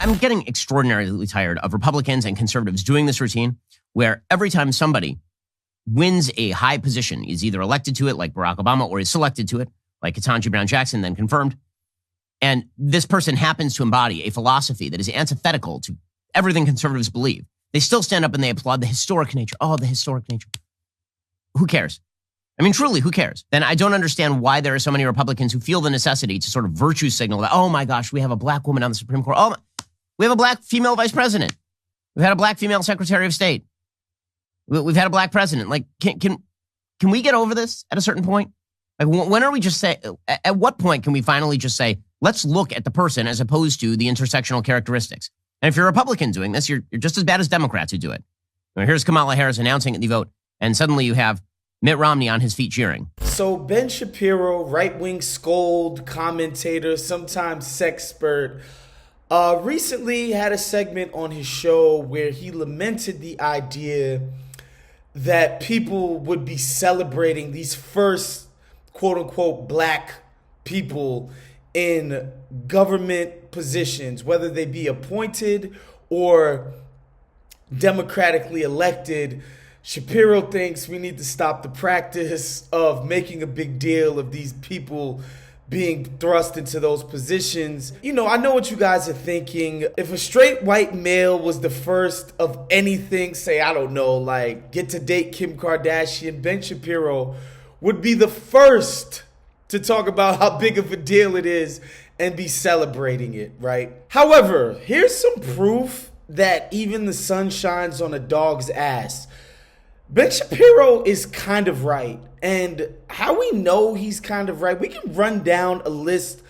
I'm getting extraordinarily tired of Republicans and conservatives doing this routine where every time somebody wins a high position, is either elected to it like Barack Obama or is selected to it like Ketanji Brown Jackson, then confirmed, and this person happens to embody a philosophy that is antithetical to everything conservatives believe, they still stand up and they applaud the historic nature. Oh, the historic nature. Who cares? I mean, truly, who cares? Then I don't understand why there are so many Republicans who feel the necessity to sort of virtue signal that, oh my gosh, we have a black woman on the Supreme Court. Oh, we have a black female vice president. We've had a black female secretary of state. We've had a black president. Like, can we get over this at a certain point? Like, when are we just say, at what point can we finally just say, let's look at the person as opposed to the intersectional characteristics? And if you're a Republican doing this, you're just as bad as Democrats who do it. Now, here's Kamala Harris announcing the vote, and suddenly you have Mitt Romney on his feet cheering. So Ben Shapiro, right-wing scold, commentator, sometimes sexpert, recently had a segment on his show where he lamented the idea that people would be celebrating these first quote-unquote black people in government positions, whether they be appointed or democratically elected. Shapiro thinks we need to stop the practice of making a big deal of these people being thrust into those positions. You know, I know what you guys are thinking. If a straight white male was the first of anything, say, I don't know, like get to date Kim Kardashian, Ben Shapiro would be the first to talk about how big of a deal it is and be celebrating it, right? However, here's some proof that even the sun shines on a dog's ass. Ben Shapiro is kind of right. And how we know he's kind of right, we can run down a list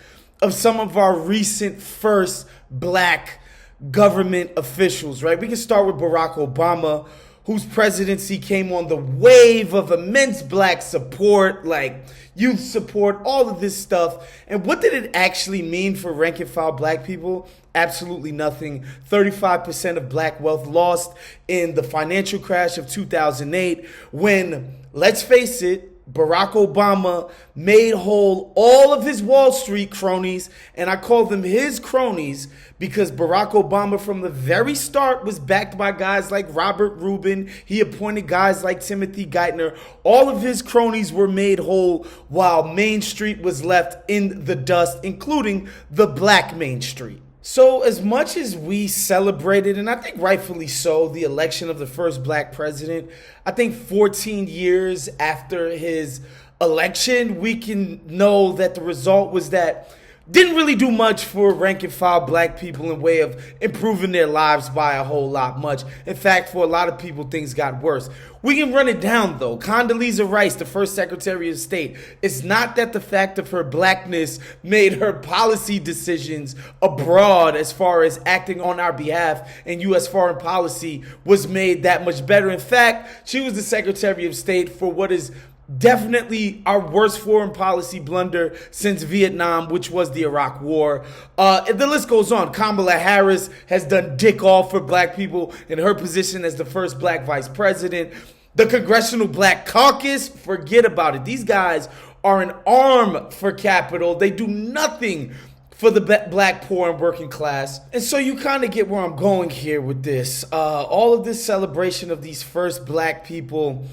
of some of our recent first black government officials, right? We can start with Barack Obama, whose presidency came on the wave of immense black support, like youth support, all of this stuff. And what did it actually mean for rank and file black people? Absolutely nothing. 35% of black wealth lost in the financial crash of 2008 when, let's face it, Barack Obama made whole all of his Wall Street cronies, and I call them his cronies because Barack Obama from the very start was backed by guys like Robert Rubin. He appointed guys like Timothy Geithner. All of his cronies were made whole while Main Street was left in the dust, including the black Main Street. So as much as we celebrated, and I think rightfully so, the election of the first black president, I think 14 years after his election, we can know that the result was that didn't really do much for rank and file black people in way of improving their lives by a whole lot much. In fact, for a lot of people, things got worse. We can run it down, though. Condoleezza Rice, the first Secretary of State, it's not that the fact of her blackness made her policy decisions abroad as far as acting on our behalf in U.S. foreign policy was made that much better. In fact, she was the Secretary of State for what is definitely our worst foreign policy blunder since Vietnam, which was the Iraq War. The list goes on. Kamala Harris has done dick all for black people in her position as the first black vice president. The Congressional Black Caucus, forget about it. These guys are an arm for capital. They do nothing for the black, poor, and working class. And so you kind of get where I'm going here with this. All of this celebration of these first black people,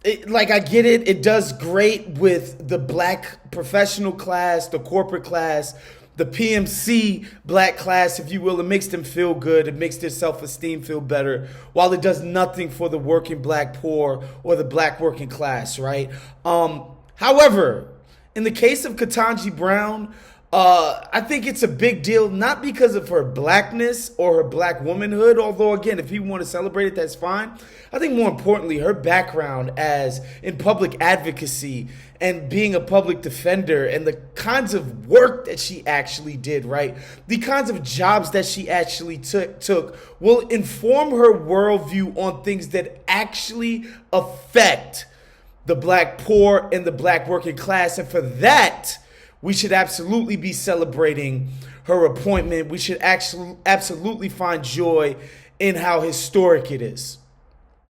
I get it. It does great with the black professional class, the corporate class, the PMC black class, if you will. It makes them feel good. It makes their self-esteem feel better, while it does nothing for the working black poor or the black working class, right? However, in the case of Ketanji Brown, I think it's a big deal, not because of her blackness or her black womanhood, although, again, if you want to celebrate it, that's fine. I think more importantly, her background as in public advocacy and being a public defender and the kinds of work that she actually did, right? The kinds of jobs that she actually took will inform her worldview on things that actually affect the black poor and the black working class. And for that, we should absolutely be celebrating her appointment. We should absolutely find joy in how historic it is.